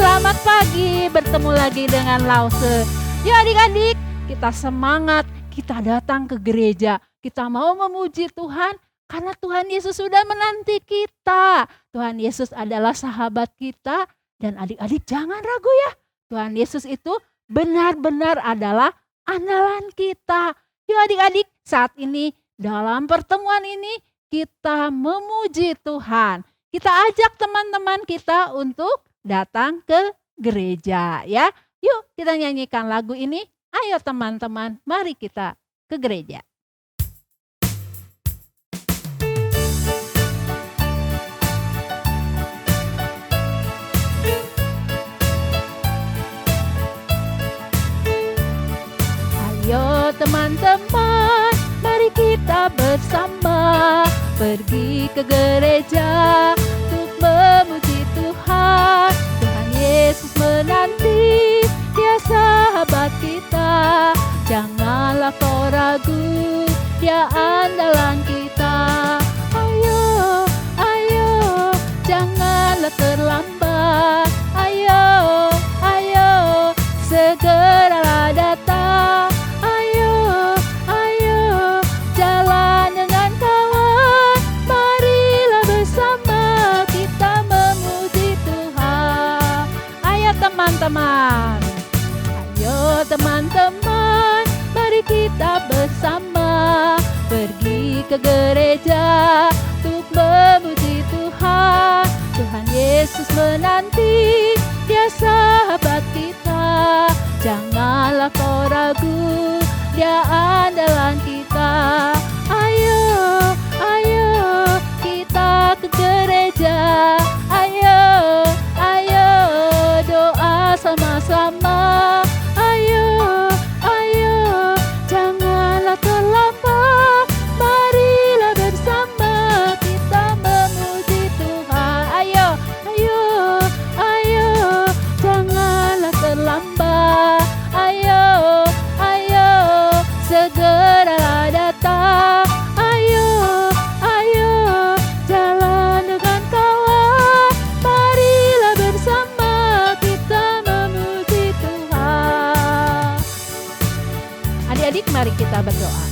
Selamat pagi, bertemu lagi dengan Lause. Yuk adik-adik, kita semangat, kita datang ke gereja. Kita mau memuji Tuhan karena Tuhan Yesus sudah menanti kita. Tuhan Yesus adalah sahabat kita dan adik-adik jangan ragu ya. Tuhan Yesus itu benar-benar adalah andalan kita. Yuk adik-adik, saat ini dalam pertemuan ini kita memuji Tuhan. Kita ajak teman-teman kita untuk datang ke gereja ya. Yuk kita nyanyikan lagu ini. Ayo teman-teman, mari kita ke gereja. Ayo teman-teman, mari kita bersama pergi ke gereja untuk memuji Tuhan. Tuhan Yesus menanti, Dia sahabat kita. Janganlah kau ragu, Dia andalan kita. Ayo, ayo, janganlah terlambat. Ayo, ayo, segeralah datang. Ayo, ayo, jalan dengan kawan. Marilah bersama kita memuji Tuhan. Ayo teman-teman. Ayo teman-teman, mari kita bersama pergi ke gereja untuk memuji Tuhan. Tuhan Yesus menanti, Dia sahabat kita. Janganlah kau ragu, Dia andalan kita. Ayo, ayo, kita ke gereja. Ayo, ayo, doa sama-sama. Ayo, ayo, janganlah terlambat. Marilah bersama kita memuji Tuhan. Ayo, ayo, ayo, janganlah terlambat. Ayo, ayo, segeralah datang. Ayo, ayo, jalan dengan kawan. Marilah bersama kita memuji Tuhan. Adik-adik, mari kita berdoa.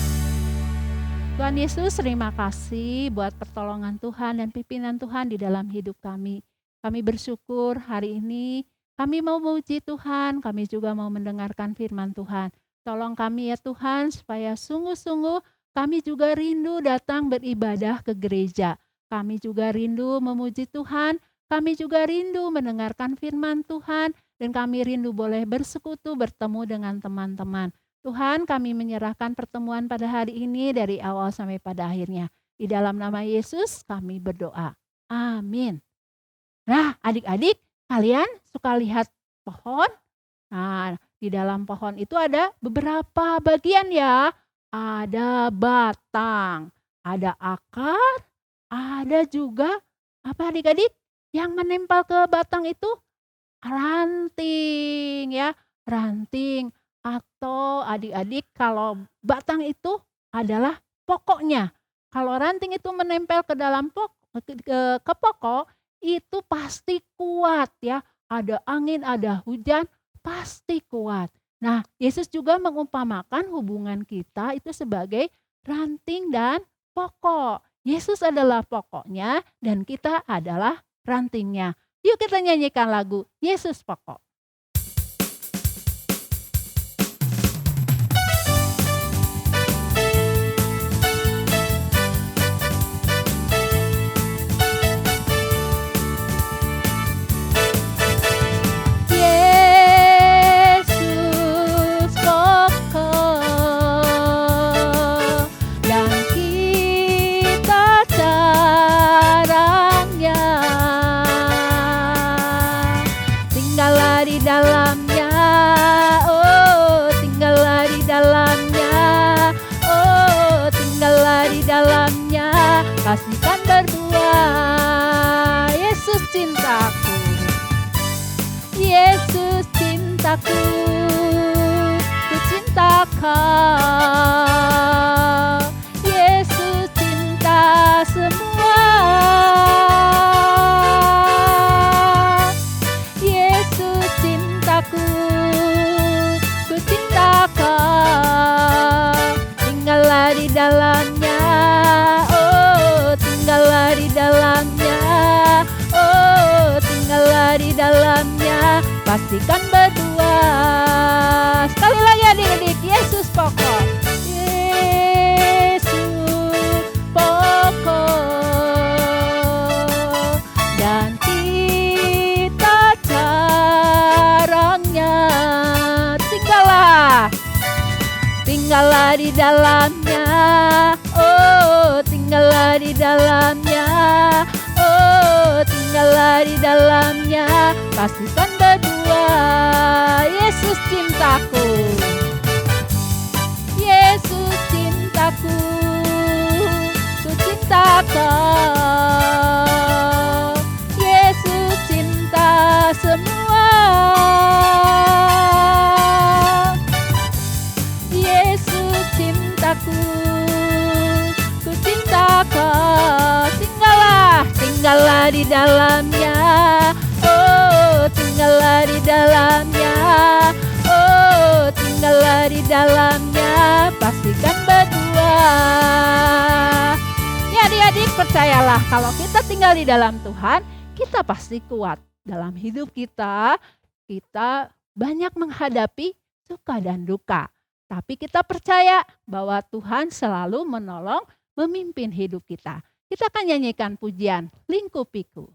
Tuhan Yesus, terima kasih buat pertolongan Tuhan dan pimpinan Tuhan di dalam hidup kami. Kami bersyukur hari ini kami mau memuji Tuhan, kami juga mau mendengarkan firman Tuhan. Tolong kami ya Tuhan, supaya sungguh-sungguh kami juga rindu datang beribadah ke gereja. Kami juga rindu memuji Tuhan, kami juga rindu mendengarkan firman Tuhan, dan kami rindu boleh bersekutu bertemu dengan teman-teman. Tuhan, kami menyerahkan pertemuan pada hari ini dari awal sampai pada akhirnya. Di dalam nama Yesus kami berdoa. Amin. Nah, adik-adik, kalian suka lihat pohon? Nah, di dalam pohon itu ada beberapa bagian ya. Ada batang, ada akar, ada juga apa adik-adik? Yang menempel ke batang itu ranting ya, ranting. Atau adik-adik kalau batang itu adalah pokoknya. Kalau ranting itu menempel ke dalam ke pokok itu pasti kuat ya. Ada angin, ada hujan, pasti kuat. Nah, Yesus juga mengumpamakan hubungan kita itu sebagai ranting dan pokok. Yesus adalah pokoknya dan kita adalah rantingnya. Yuk kita nyanyikan lagu Yesus Pokok. Kasihkan berbuah. Yesus cintaku, Yesus cintaku, ku cinta Kau. Yesus cinta semua. Yesus cintaku, ku cinta Kau. Tinggallah di dalamnya, oh tinggallah di dalamnya, oh tinggallah di dalamnya. Pastikan berdua. Sekali lagi adik-adik, Yesus pokok, Yesus pokok, dan kita caranya. Tinggallah di dalamnya, oh tinggallah di dalamnya, oh tinggallah di dalamnya. Pastikan berdua. Yesus cintaku, Yesus cintaku, ku cinta Kau. Yesus cinta semua. Yesus cintaku, ku cinta Kau. Tinggallah di dalamnya, oh tinggallah di dalamnya, oh tinggallah di dalamnya. Pastikan berdua. Ya adik-adik, percayalah kalau kita tinggal di dalam Tuhan, kita pasti kuat dalam hidup kita. Kita banyak menghadapi suka dan duka, tapi kita percaya bahwa Tuhan selalu menolong, memimpin hidup kita. Kita akan nyanyikan pujian Lingkupiku.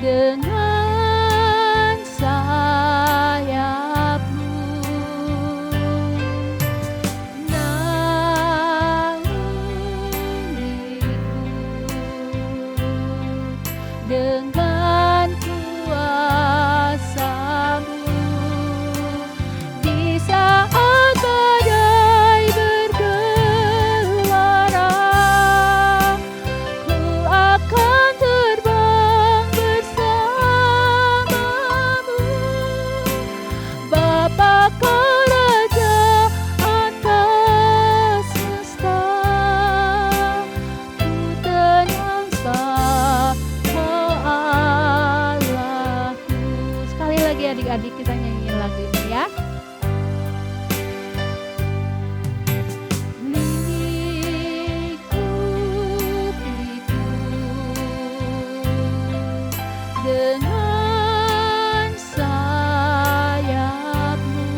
Dengan sayapmu, naungiku dengan kuasa-Mu. Di saat badai bergelora, ku akan terbang bersamamu. Bapa Kau Raja atas semesta, ku tenang sebab Kau Allahku. Sekali lagi adik-adik, kita nyanyiin lagu ini ya. Lingkupiku dengan sayapmu,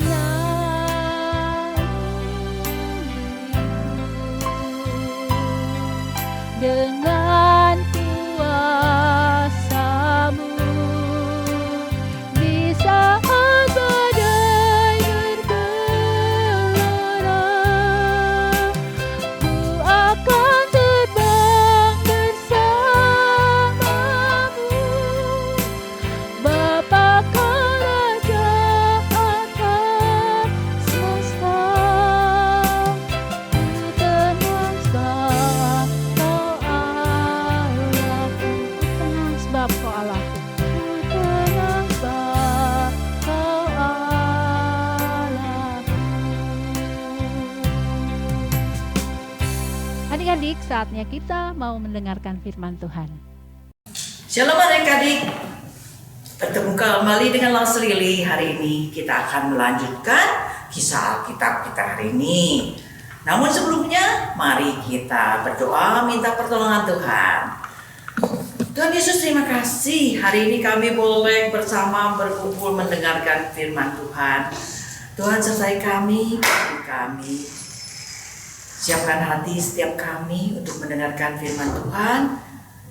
naungiku dengan kuasa-Mu. Di saat badai bergelora, ku akan terbang bersamamu. Bapa Kau Raja atas semesta, ku tenang sebab Kau Allahku. Ku tenang sebab Kau Allahku. Ku tenang sebab Kau Allahku. Adik-adik, saatnya kita mau mendengarkan firman Tuhan. Shalom adik-adik, bertemu kembali dengan Laus Lili. Hari ini kita akan melanjutkan kisah Alkitab kita hari ini. Namun sebelumnya, mari kita berdoa minta pertolongan Tuhan. Tuhan Yesus, terima kasih hari ini kami boleh bersama berkumpul mendengarkan firman Tuhan. Tuhan sertai kami, siapkan hati setiap kami untuk mendengarkan firman Tuhan.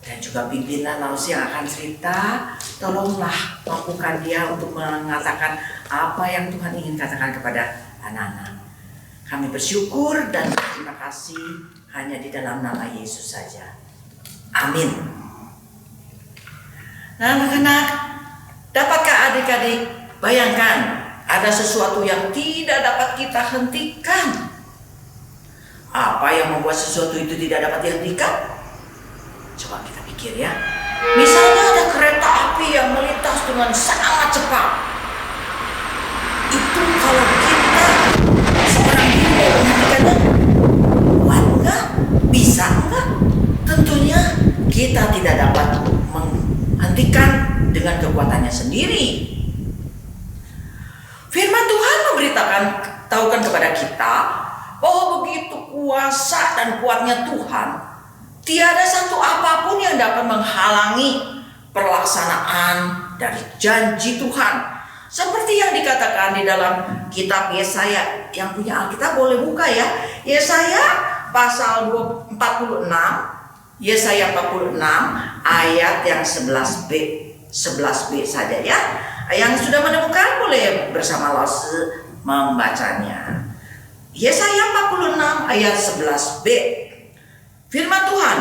Dan juga pimpinlah Laus yang akan cerita. Tolonglah mampukan dia untuk mengatakan apa yang Tuhan ingin katakan kepada anak-anak. Kami bersyukur dan terima kasih hanya di dalam nama Yesus saja. Amin. Nah anak-anak, dapatkah Bayangkan, ada sesuatu yang tidak dapat kita hentikan. Apa yang membuat sesuatu itu tidak dapat dihentikan? Coba kita pikir ya. Misalnya ada kereta api yang melintas dengan sangat cepat. Itu kalau kita seorang diri mau menghentikannya, kuat enggak? Bisa enggak? Tentunya kita tidak dapat menghentikan dengan kekuatannya sendiri. Firman Tuhan tahukan kepada kita bahwa begitu kuasa dan kuatnya Tuhan, tiada satu apapun yang dapat menghalangi pelaksanaan dari janji Tuhan. Seperti yang dikatakan di dalam kitab Yesaya. Yang punya Alkitab boleh buka ya. Yesaya pasal 46. Yesaya 46 ayat yang 11b. 11b saja ya. Yang sudah menemukan boleh bersama Lause membacanya. Yesaya 46 ayat 11b. Firman Tuhan,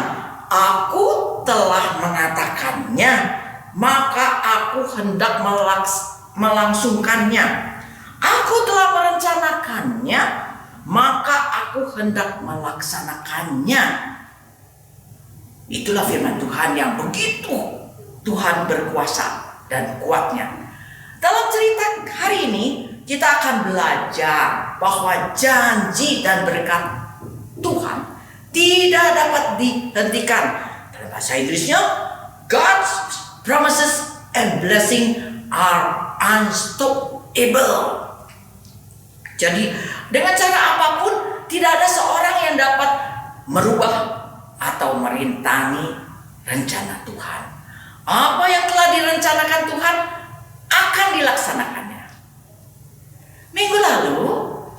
aku telah mengatakannya, maka aku hendak melangsungkannya. Aku telah merencanakannya, maka aku hendak melaksanakannya. Itulah firman Tuhan yang begitu Tuhan berkuasa dan kuatnya. Dalam cerita hari ini kita akan belajar bahwa janji dan berkat Tuhan tidak dapat dihentikan. Dalam bahasa Inggrisnya, God's promises and blessing are unstoppable. Jadi dengan cara apapun tidak ada seorang yang dapat merubah atau merintangi rencana Tuhan. Apa yang telah direncanakan Tuhan akan dilaksanakannya. Minggu lalu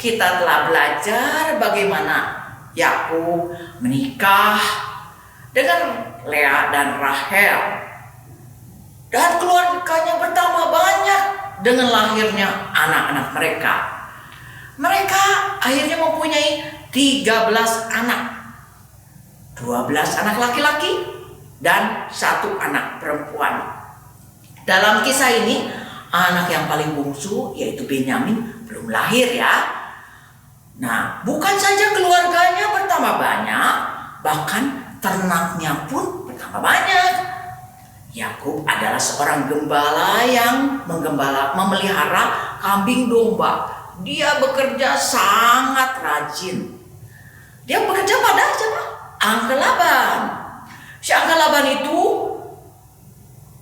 kita telah belajar bagaimana Yakub menikah dengan Lea dan Rahel, dan keluarganya bertambah banyak dengan lahirnya anak-anak mereka. Mereka akhirnya mempunyai 13 anak, 12 anak laki-laki dan 1 anak perempuan. Dalam kisah ini, anak yang paling bungsu yaitu Benyamin belum lahir ya. Nah, bukan saja keluarganya bertambah banyak, bahkan ternaknya pun bertambah banyak. Yakub adalah seorang gembala yang memelihara kambing domba. Dia bekerja sangat rajin. Dia bekerja pada siapa? Angkel Laban. Si Angkel Laban itu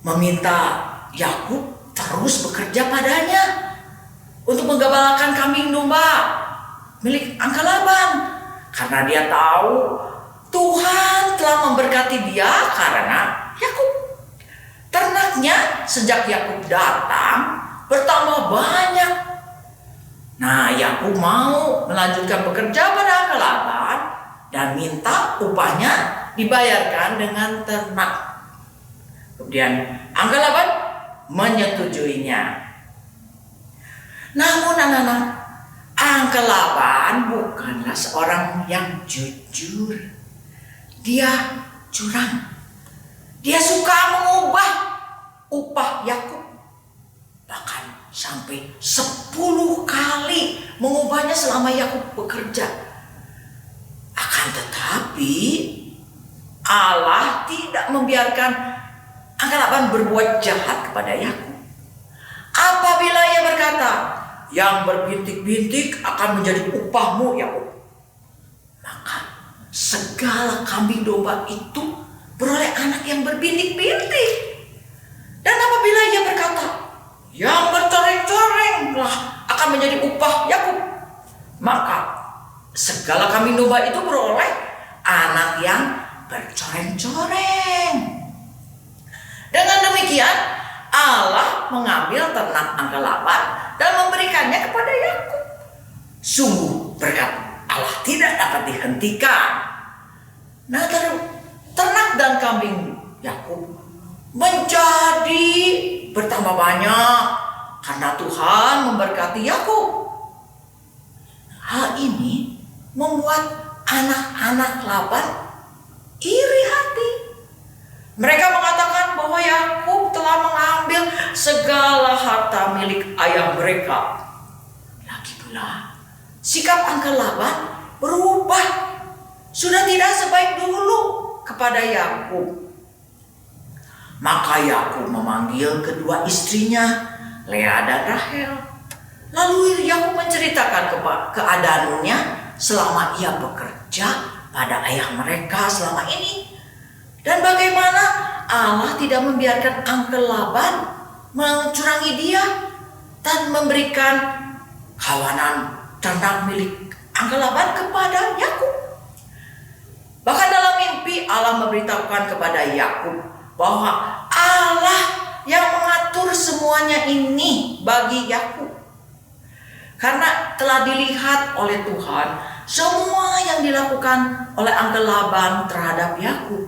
meminta Yakub terus bekerja padanya untuk menggembalakan kambing domba milik Angkel Laban, karena dia tahu Tuhan telah memberkati dia karena Yakub. Ternaknya sejak Yakub datang bertambah banyak. Nah, Yakub mau melanjutkan bekerja pada Angkel Laban dan minta upahnya dibayarkan dengan ternak. Kemudian Angkel Laban menyetujuinya. Namun anak-anak, Angkel Laban bukanlah seorang yang jujur. Dia curang. Dia suka mengubah upah Yakub. Bahkan sampai 10 kali mengubahnya selama Yakub bekerja. Akan tetapi Allah tidak membiarkan Angkel Laban berbuat jahat kepada Yakub. Apabila ia berkata, yang berbintik-bintik akan menjadi upahmu, Yakub, maka segala kambing domba itu beroleh anak yang berbintik-bintik. Dan apabila ia berkata, yang bercoreng-corenglah akan menjadi upah Yakub, maka segala kambing domba itu beroleh anak yang bercoreng-coreng. Dengan demikian, Allah mengambil ternak Angkel Laban dan memberikannya kepada Yakub. Sungguh berkat Allah tidak dapat dihentikan. Nah, ternak dan kambing Yakub menjadi bertambah banyak karena Tuhan memberkati Yakub. Hal ini membuat anak-anak Laban iri hati. Mereka mengatakan bahwa Yakub telah mengambil segala harta milik ayah mereka. Lagi pula, sikap Uncle Laban berubah. Sudah tidak sebaik dulu kepada Yakub. Maka Yakub memanggil kedua istrinya, Lea dan Rahel. Lalu Yakub menceritakan keadaannya selama ia bekerja pada ayah mereka selama ini. Dan bagaimana Allah tidak membiarkan Uncle Laban mencurangi dia dan memberikan kawanan ternak milik Uncle Laban kepada Yakub. Bahkan dalam mimpi Allah memberitahukan kepada Yakub bahwa Allah yang mengatur semuanya ini bagi Yakub. Karena telah dilihat oleh Tuhan semua yang dilakukan oleh Uncle Laban terhadap Yakub.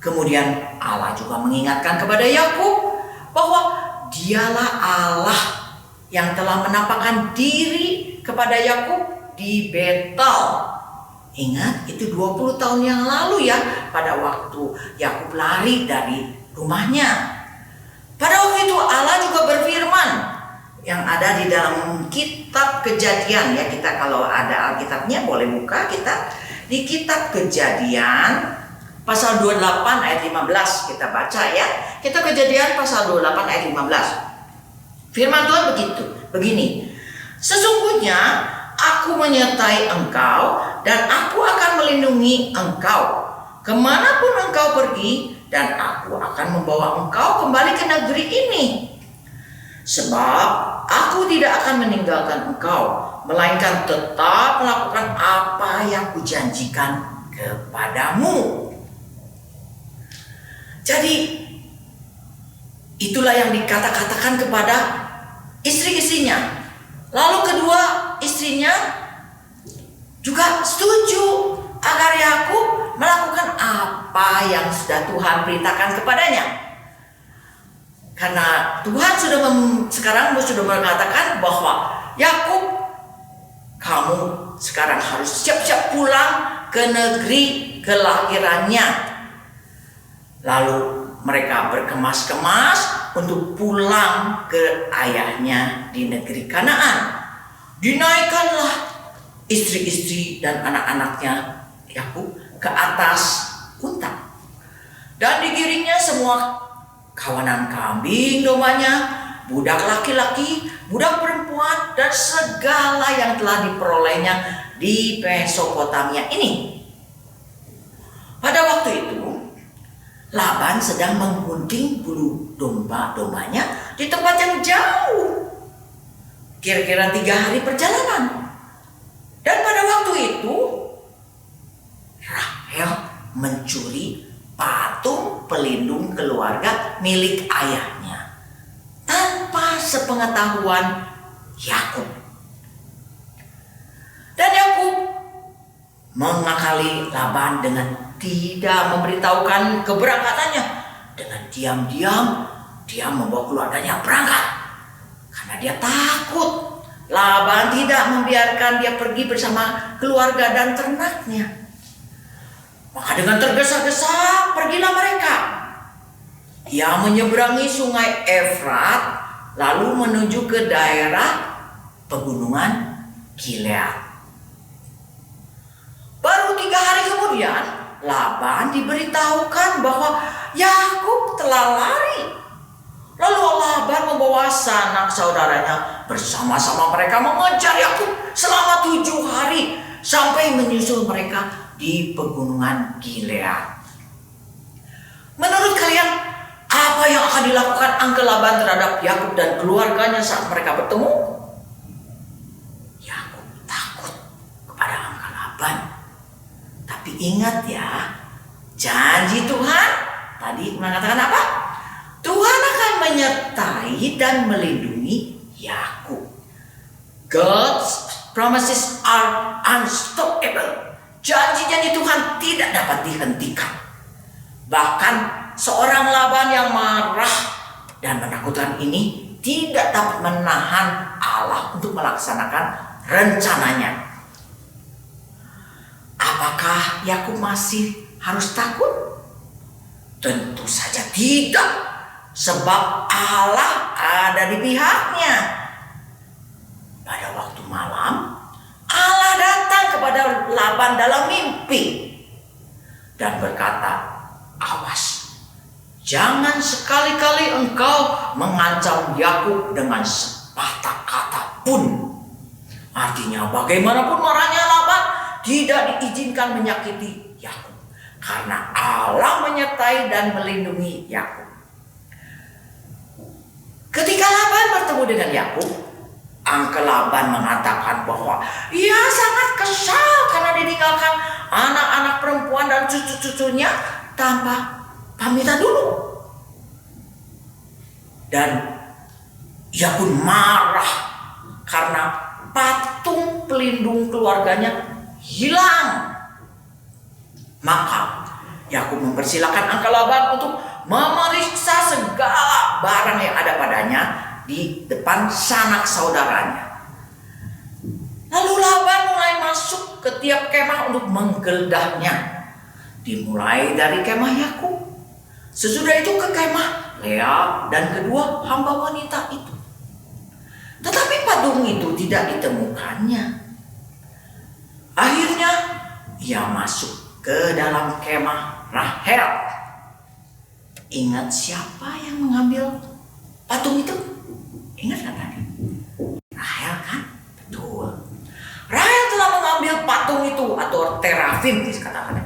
Kemudian Allah juga mengingatkan kepada Yakub bahwa dialah Allah yang telah menampakkan diri kepada Yakub di Betel. Ingat, itu 20 tahun yang lalu ya, pada waktu Yakub lari dari rumahnya. Pada waktu itu Allah juga berfirman yang ada di dalam kitab Kejadian ya. Kita kalau ada Alkitabnya boleh buka, kita di kitab Kejadian pasal 28 ayat 15 kita baca ya. Kitab Kejadian pasal 28 ayat 15. Firman Tuhan begini. Sesungguhnya aku menyertai engkau dan aku akan melindungi engkau kemanapun engkau pergi, dan aku akan membawa engkau kembali ke negeri ini. Sebab aku tidak akan meninggalkan engkau, melainkan tetap melakukan apa yang kujanjikan kepadamu. Jadi itulah yang dikatakan kepada istri-istrinya. Lalu kedua istrinya juga setuju agar Yakub melakukan apa yang sudah Tuhan perintahkan kepadanya. Karena Tuhan sekarang sudah mengatakan bahwa Yakub, kamu sekarang harus siap-siap pulang ke negeri kelahirannya. Lalu mereka berkemas-kemas untuk pulang ke ayahnya di negeri Kanaan. Dinaikkanlah istri-istri dan anak-anaknya Yakub ke atas unta, dan digiringnya semua kawanan kambing dombanya, budak laki-laki, budak perempuan, dan segala yang telah diperolehnya di Mesopotamia ini. Pada waktu itu Laban sedang menggunting bulu domba-dombanya di tempat yang jauh, kira-kira 3 hari perjalanan. Dan pada waktu itu Rahel mencuri patung pelindung keluarga milik ayahnya tanpa sepengetahuan Yakub. Dan Yakub mengakali Laban dengan tidak memberitahukan keberangkatannya. Dengan diam-diam dia membawa keluarganya berangkat, karena dia takut Laban tidak membiarkan dia pergi bersama keluarga dan ternaknya. Maka dengan tergesa-gesa pergilah mereka. Ia menyeberangi sungai Efrat, lalu menuju ke daerah pegunungan Gilead. Baru 3 hari kemudian Laban diberitahukan bahwa Yakub telah lari. Lalu Laban membawa sanak saudaranya, bersama-sama mereka mengejar Yakub selama 7 hari sampai menyusul mereka di pegunungan Gilead. Menurut kalian, apa yang akan dilakukan Uncle Laban terhadap Yakub dan keluarganya saat mereka bertemu? Yakub takut kepada Uncle Laban. Tapi ingat ya, janji Tuhan tadi mengatakan apa? Tuhan akan menyertai dan melindungi Yakub. God's promises are unstoppable. Janji-janji Tuhan tidak dapat dihentikan. Bahkan seorang Laban yang marah dan menakutkan ini tidak dapat menahan Allah untuk melaksanakan rencananya. Apakah Yakub masih harus takut? Tentu saja tidak. Sebab Allah pihaknya. Pada waktu malam, Allah datang kepada Laban dalam mimpi dan berkata, "Awas, jangan sekali-kali engkau mengancam Yakub dengan sepatah kata pun." Artinya bagaimanapun marahnya Laban, tidak diizinkan menyakiti Yakub, karena Allah menyertai dan melindungi Yakub. Ketika Laban bertemu dengan Yakub, Angkel Laban mengatakan bahwa ia sangat kesal karena ditinggalkan anak-anak perempuan dan cucu-cucunya tanpa pamitan dulu. Dan ia pun marah karena patung pelindung keluarganya hilang. Maka Yakub mempersilahkan Angkel Laban untuk memeriksa segala barang yang ada padanya di depan sanak saudaranya. Lalu Laban mulai masuk ke tiap kemah untuk menggeledah,nya. Dimulai dari kemah Yakub, sesudah itu ke kemah Lea dan kedua hamba wanita itu. Tetapi patung itu tidak ditemukannya. Akhirnya ia masuk ke dalam kemah Rahel. Ingat siapa yang mengambil patung itu? Ingat kan tadi? Rahel kan? Betul. Rahel telah mengambil patung itu atau terafim dikatakan,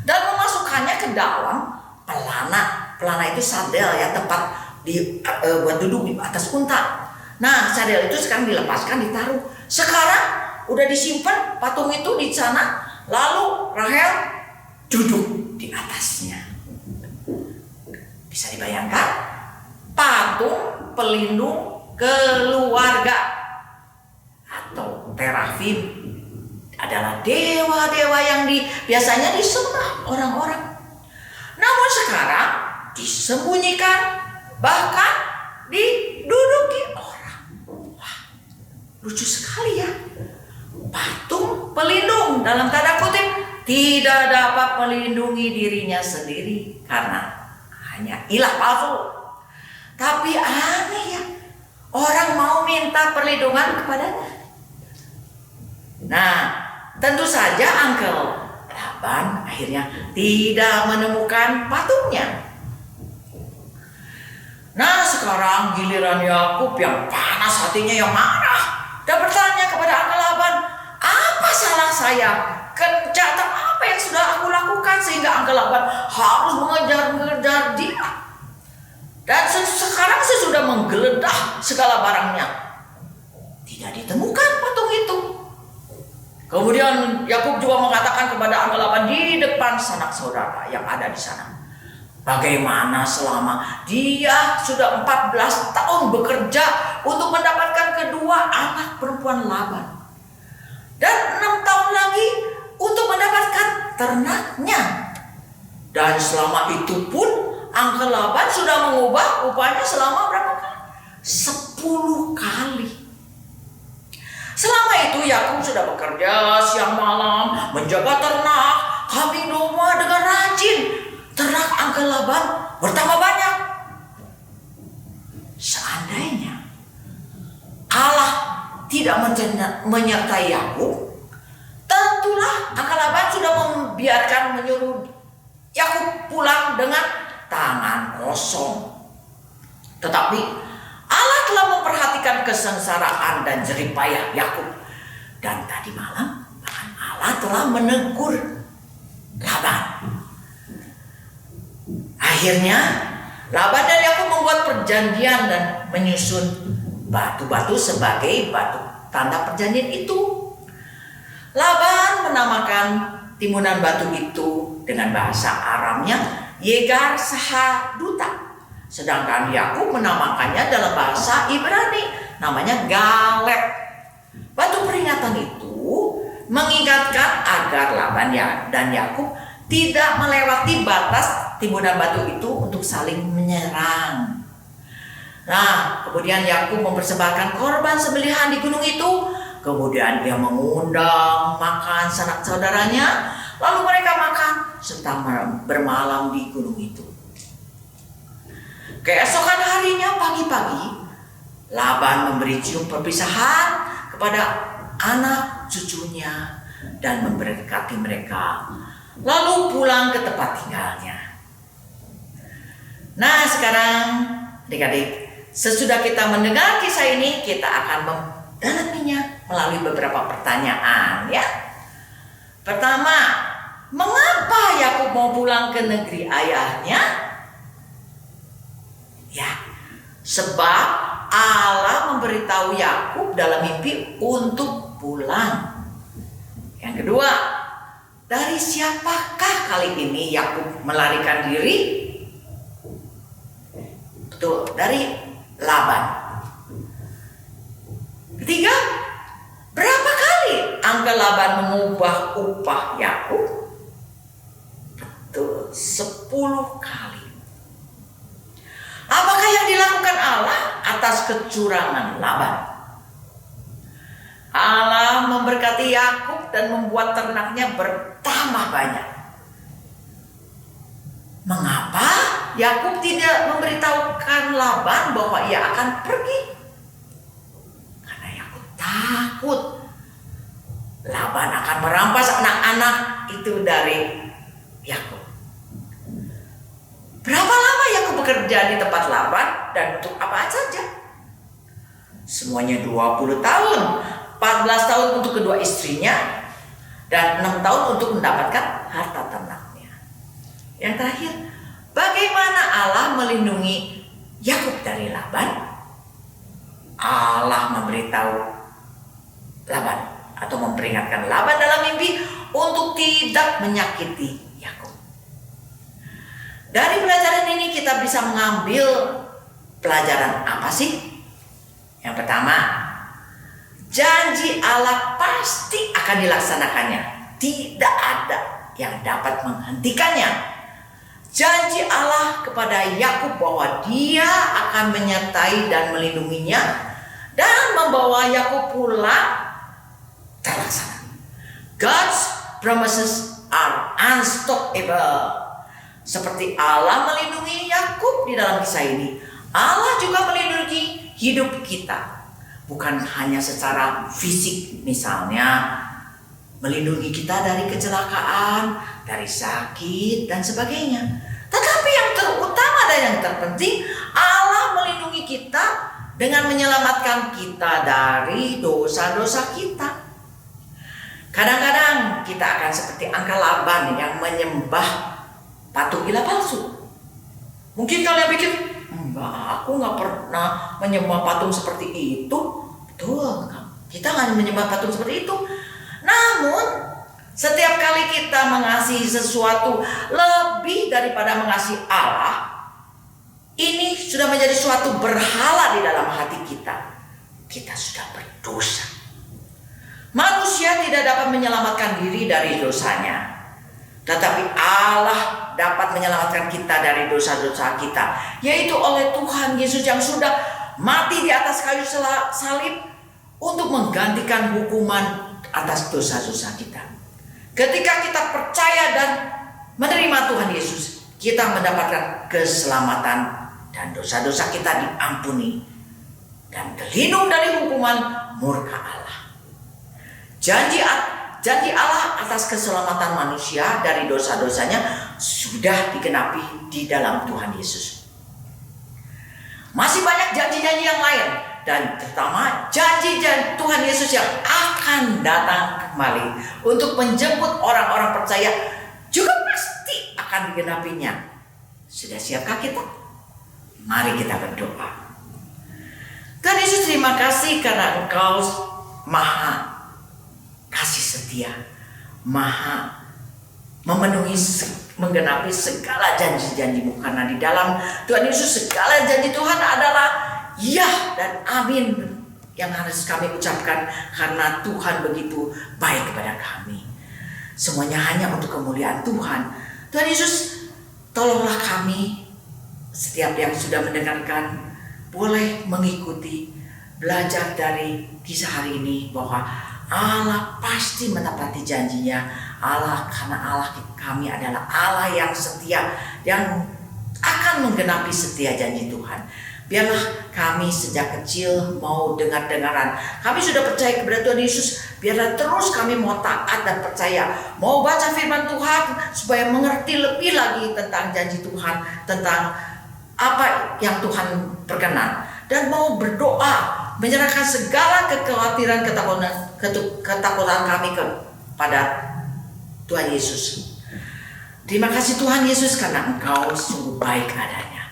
dan memasukkannya ke dalam pelana. Pelana itu sadel ya, tempat buat duduk di atas unta. Nah, sadel itu sekarang dilepaskan, ditaruh. Sekarang udah disimpan patung itu di sana. Lalu Rahel duduk di atasnya. Bisa dibayangkan? Patung pelindung keluarga atau terafim adalah dewa-dewa yang biasanya disembah orang-orang. Namun sekarang disembunyikan, bahkan diduduki orang. Wah, lucu sekali ya. Patung pelindung dalam tanda kutip tidak dapat melindungi dirinya sendiri karena hanya ilah palsu. Tapi aneh ya, orang mau minta perlindungan kepadanya. Nah, tentu saja Angkel Laban akhirnya tidak menemukan patungnya. Nah, sekarang giliran Yakub yang panas hatinya, yang marah, dan bertanya kepada Angkel Laban, "Apa salah saya? Kejahatan apa yang sudah aku lakukan sehingga Angkel Laban harus mengejar-ngejar dia? Dan sekarang saya sudah menggeledah segala barangnya, tidak ditemukan patung itu." Kemudian Yakub juga mengatakan kepada Angkel Laban di depan sanak saudara yang ada di sana, bagaimana selama dia sudah 14 tahun bekerja untuk mendapatkan kedua anak perempuan Laban, dan 6 tahun lagi untuk mendapatkan ternaknya. Dan selama itu pun Angkel Laban sudah mengubah upahnya selama berapa kali? 10 kali. Selama itu Yakub sudah bekerja siang malam, menjaga ternak, kambing domba dengan rajin. Ternak Angkel Laban bertambah banyak. Seandainya Allah tidak menyertai Yakub, tentulah Angkel Laban sudah menyuruh Yakub pulang dengan tangan kosong. Tetapi Allah telah memperhatikan kesengsaraan dan jerih payah Yakub, dan tadi malam bahkan Allah telah menegur Laban. Akhirnya Laban dan Yakub membuat perjanjian dan menyusun batu-batu sebagai batu tanda perjanjian itu. Laban menamakan timunan batu itu dengan bahasa Aramnya Yegar Sahaduta. Sedangkan Yakub menamakannya dalam bahasa Ibrani namanya Galeb. Batu peringatan itu mengingatkan agar Laban dan Yakub tidak melewati batas timbunan batu itu untuk saling menyerang. Nah, kemudian Yakub mempersembahkan korban sembelihan di gunung itu. Kemudian dia mengundang makan sanak saudaranya, lalu mereka makan serta bermalam di gunung itu. Keesokan harinya pagi-pagi, Laban memberi cium perpisahan kepada anak cucunya dan memberkati mereka, lalu pulang ke tempat tinggalnya. Nah, sekarang adik-adik, sesudah kita mendengar kisah ini, kita akan mendalaminya melalui beberapa pertanyaan ya. Pertama, mengapa Yakub mau pulang ke negeri ayahnya? Ya, sebab Allah memberitahu Yakub dalam mimpi untuk pulang. Yang kedua, dari siapakah kali ini Yakub melarikan diri? Betul, dari Laban. Ketiga, berapa kali angka Laban mengubah upah Yakub? Betul, 10 kali. Apakah yang dilakukan Allah atas kecurangan Laban? Allah memberkati Yakub dan membuat ternaknya bertambah banyak. Mengapa Yakub tidak memberitahukan Laban bahwa ia akan pergi? Karena Yakub takut Laban akan merampas anak-anak itu dari Yakub. Berapa lama Yakub bekerja di tempat Laban dan untuk apa saja? Semuanya 20 tahun, 14 tahun untuk kedua istrinya dan 6 tahun untuk mendapatkan harta ternaknya. Yang terakhir, bagaimana Allah melindungi Yakub dari Laban? Allah memberitahu Laban atau memperingatkan Laban dalam mimpi untuk tidak menyakiti Yakub. Dari pelajaran ini kita bisa mengambil pelajaran apa sih? Yang pertama, janji Allah pasti akan dilaksanakannya. Tidak ada yang dapat menghentikannya. Janji Allah kepada Yakub bahwa Dia akan menyertai dan melindunginya dan membawa Yakub pulang terlaksana. God's promises are unstoppable. Seperti Allah melindungi Yakub di dalam kisah ini, Allah juga melindungi hidup kita. Bukan hanya secara fisik, misalnya melindungi kita dari kecelakaan, dari sakit dan sebagainya. Tetapi yang terutama dan yang terpenting, Allah melindungi kita dengan menyelamatkan kita dari dosa-dosa kita. Kadang-kadang kita akan seperti angka Laban yang menyembah patung gila palsu. Mungkin kalian pikir, enggak, aku nggak pernah menyembah patung seperti itu. Betul, kita nggak menyembah patung seperti itu. Namun setiap kali kita mengasihi sesuatu lebih daripada mengasihi Allah, ini sudah menjadi suatu berhala di dalam hati kita. Kita sudah berdosa. Manusia tidak dapat menyelamatkan diri dari dosanya, tetapi Allah dapat menyelamatkan kita dari dosa-dosa kita, yaitu oleh Tuhan Yesus yang sudah mati di atas kayu salib untuk menggantikan hukuman atas dosa-dosa kita. Ketika kita percaya dan menerima Tuhan Yesus, kita mendapatkan keselamatan dan dosa-dosa kita diampuni dan terlindung dari hukuman murka Allah. Janji Allah atas keselamatan manusia dari dosa-dosanya sudah digenapi di dalam Tuhan Yesus. Masih banyak janji-janji yang lain, dan terutama janji Tuhan Yesus yang akan datang kembali untuk menjemput orang-orang percaya juga pasti akan digenapinya. Sudah siapkah kita? Mari kita berdoa. Tuhan Yesus, terima kasih karena Engkau maha kasih setia, maha memenuhi menggenapi segala janji-janji-Mu, karena di dalam Tuhan Yesus segala janji Tuhan adalah ya dan amin yang harus kami ucapkan karena Tuhan begitu baik kepada kami. Semuanya hanya untuk kemuliaan Tuhan. Tuhan Yesus, tolonglah kami setiap yang sudah mendengarkan boleh mengikuti, belajar dari kisah hari ini bahwa Allah pasti menepati janjinya. Karena Allah kami adalah Allah yang setia, yang akan menggenapi setia janji Tuhan. Biarlah kami sejak kecil mau dengar-dengaran. Kami sudah percaya kepada Tuhan Yesus. Biarlah terus kami mau taat dan percaya. Mau baca firman Tuhan supaya mengerti lebih lagi tentang janji Tuhan. Tentang apa yang Tuhan berkenan. Dan mau berdoa. Menyerahkan segala kekhawatiran, ketakutan kami kepada Tuhan Yesus. Terima kasih Tuhan Yesus karena Engkau sungguh baik adanya.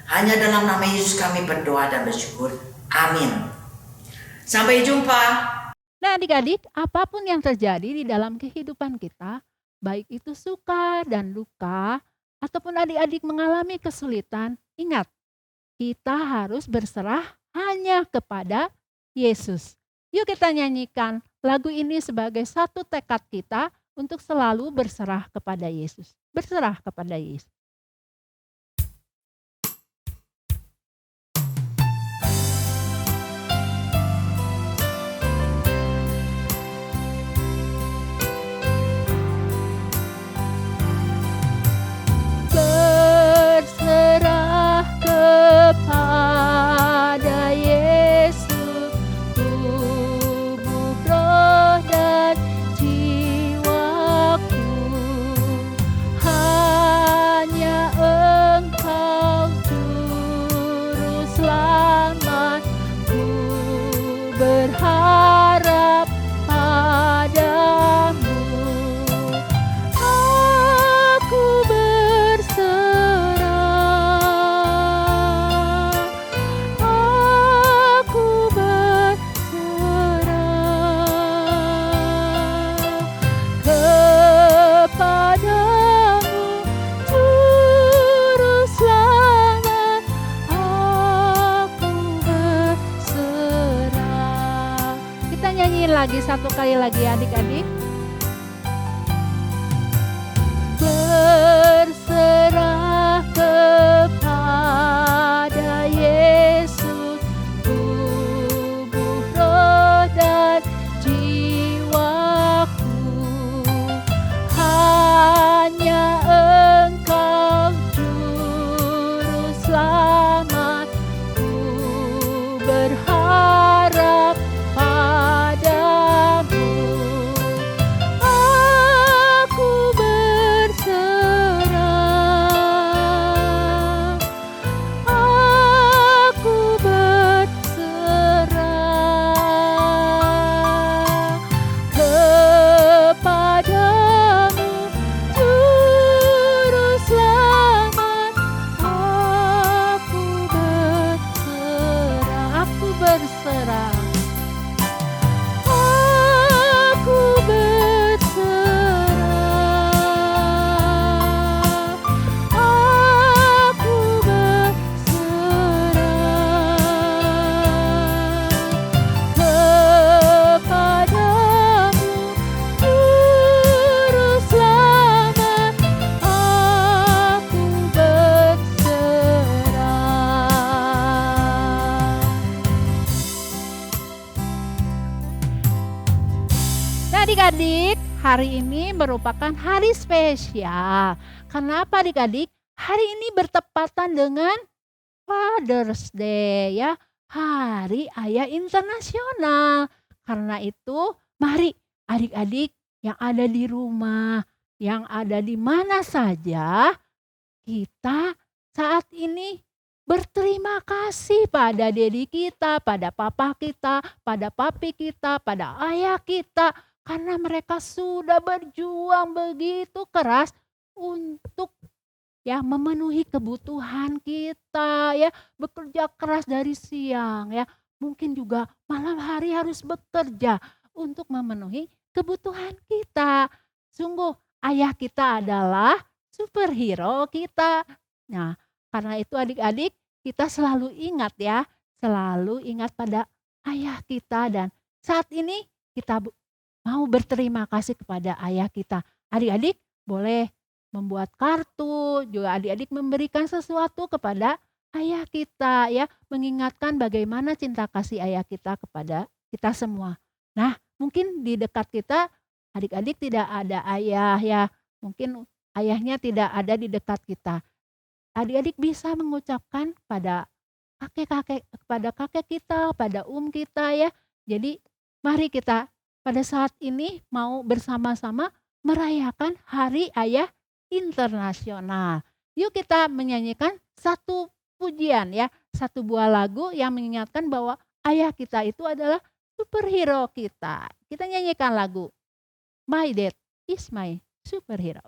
Hanya dalam nama Yesus kami berdoa dan bersyukur. Amin. Sampai jumpa. Nah adik-adik, apapun yang terjadi di dalam kehidupan kita, baik itu suka dan luka, ataupun adik-adik mengalami kesulitan, ingat, kita harus berserah hanya kepada Yesus. Yuk kita nyanyikan lagu ini sebagai satu tekad kita untuk selalu berserah kepada Yesus. Berserah kepada Yesus. Berserah kepada Yesus, tubuh, roh, dan jiwaku. Hanya Engkau juru selamatku, berharap padamu. Aku berserah, aku berserah kepadamu, Juru Selamat. Aku berserah. Kita nyanyiin lagi satu kali lagi adik-adik. Berserah kepada Yesus, tubuh, roh, dan jiwaku. Hanya Engkau juru selamatku, berharap padamu. Aku berserah, aku berserah kepadamu, Juru Selamat. Aku berserah, aku berserah. Aku berserah, aku berserah kepadamu, Juru Selamat. Aku berserah. Nah adik-adik, hari ini merupakan hari spesial. Kenapa adik-adik? Hari ini bertepatan dengan Father's Day ya, Hari Ayah Internasional. Karena itu, mari adik-adik yang ada di rumah, yang ada di mana saja, kita saat ini berterima kasih pada dedi kita, pada papa kita, pada papi kita, pada ayah kita. Karena mereka sudah berjuang begitu keras untuk ya memenuhi kebutuhan kita ya, bekerja keras dari siang ya. Mungkin juga malam hari harus bekerja untuk memenuhi kebutuhan kita. Sungguh ayah kita adalah superhero kita. Nah, karena itu adik-adik kita selalu ingat ya, selalu ingat pada ayah kita dan saat ini kita mau berterima kasih kepada ayah kita. Adik-adik boleh membuat kartu, juga adik-adik memberikan sesuatu kepada ayah kita ya, mengingatkan bagaimana cinta kasih ayah kita kepada kita semua. Nah, mungkin di dekat kita adik-adik tidak ada ayah ya, mungkin ayahnya tidak ada di dekat kita. Adik-adik bisa mengucapkan pada kakek kita, pada kita ya. Jadi mari kita pada saat ini mau bersama-sama merayakan Hari Ayah Internasional. Yuk kita menyanyikan satu pujian ya, satu buah lagu yang mengingatkan bahwa ayah kita itu adalah superhero kita. Kita nyanyikan lagu My Dad is My Superhero.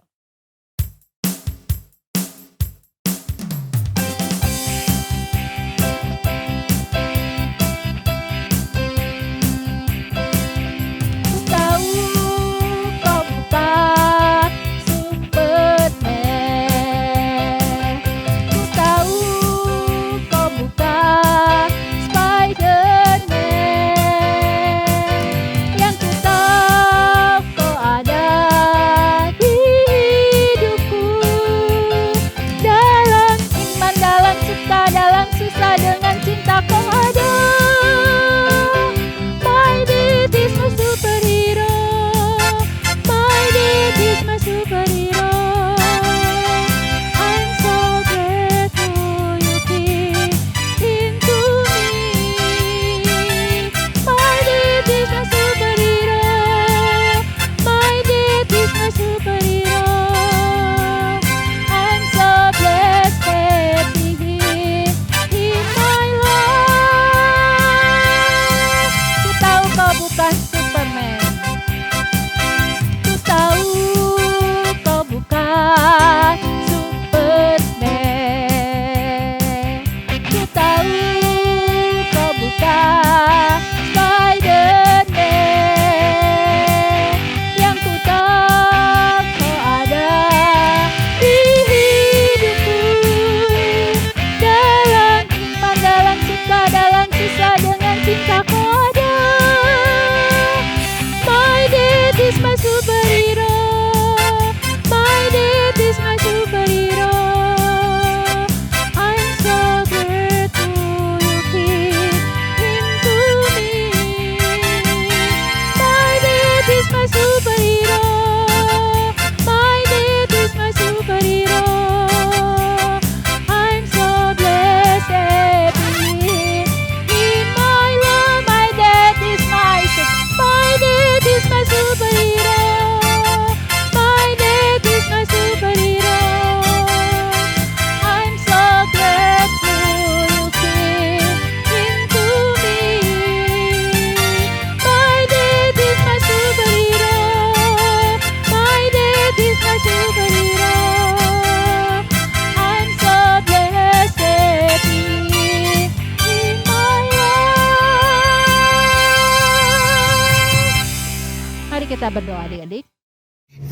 Kita berdoa adik-adik.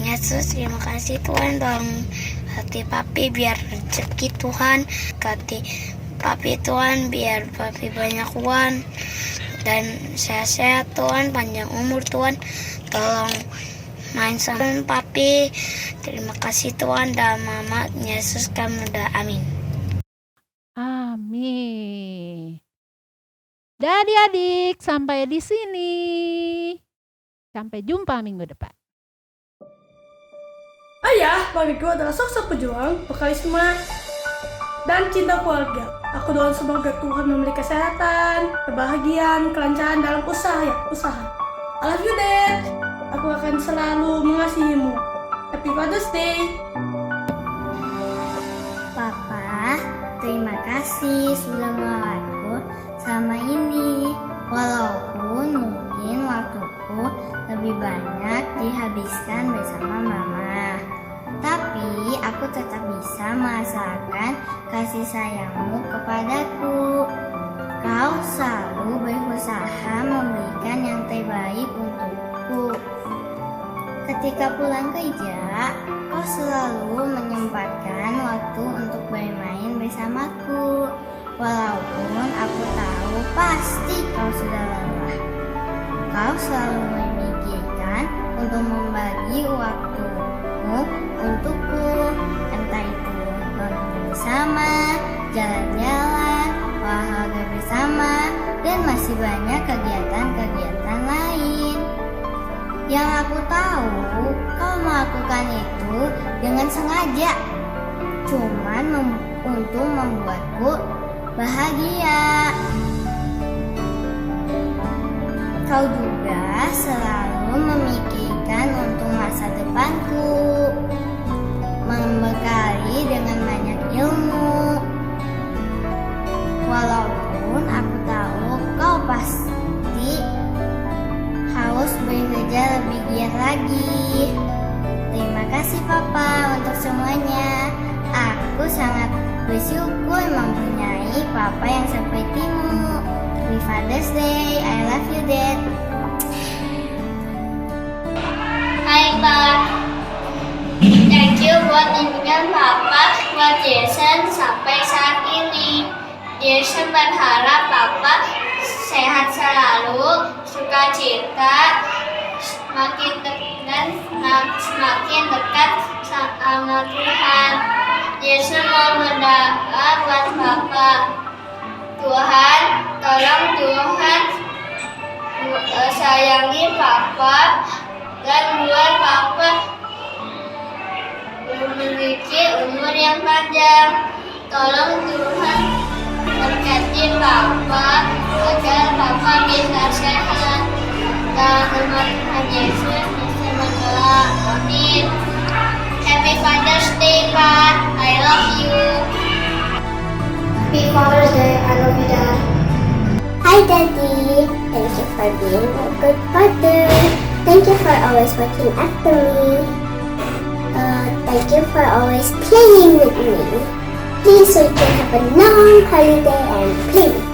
Yesus, terima kasih Tuhan dalam hati Papi, biar rezeki Tuhan, hati Papi Tuhan, biar Papi banyak uang dan sehat-sehat Tuhan, panjang umur Tuhan, tolong main sama Papi. Terima kasih Tuhan, dalam nama Yesus kami berdoa, amin. Amin. Dan adik-adik sampai di sini. Sampai jumpa minggu depan. Ayah bagiku adalah sosok pejuang, berkarisma, dan cinta keluarga. Aku doa semoga Tuhan memberi kesehatan, kebahagiaan, kelancaran dalam usaha. I love you, Dad. Aku akan selalu mengasihimu. Happy Father's Day. Papa, terima kasih sudah merawatku selama ini. Walaupun mungkin waktuku lebih banyak dihabiskan bersama Mama, tapi aku tetap bisa merasakan kasih sayangmu kepadaku. Kau selalu berusaha memberikan yang terbaik untukku. Ketika pulang kerja, kau selalu menyempatkan waktu untuk bermain bersamaku. Walaupun aku tahu pasti kau sudah lelah, kau selalu memikirkan untuk membagi waktumu untukku, entah itu nonton bersama, jalan-jalan, olahraga bersama, dan masih banyak kegiatan-kegiatan lain. Yang aku tahu, kau melakukan itu dengan sengaja, cuman untuk membuatku bahagia. Kau juga selalu memikirkan untuk masa depanku, membekali dengan banyak ilmu. Walaupun aku tahu kau pasti harus bekerja lebih giat lagi. Terima kasih Papa untuk semuanya. Aku sangat bersyukur mempunyai Papa yang sepertimu. Happy Father's Day, I love you Dad. Hai Pak, thank you buat bimbingan Papa buat Jason sampai saat ini. Jason berharap Papa sehat selalu, sukacita, semakin dekat sama Tuhan. Jason mau berdoa buat Papa. Tuhan, tolong Tuhan sayangi Papa dan buat Papa memiliki umur yang panjang. Tolong Tuhan berkati Papa agar Papa bisa sehat dan nama Tuhan Yesus bisa mengelak. Amin. Happy Father's Day, Pak. I love you. Happy Father's Day, I love you, Dad. Hi, Daddy. Thank you for being a good father. Thank you for always looking after me. Thank you for always playing with me. Please, we can have a long holiday and play.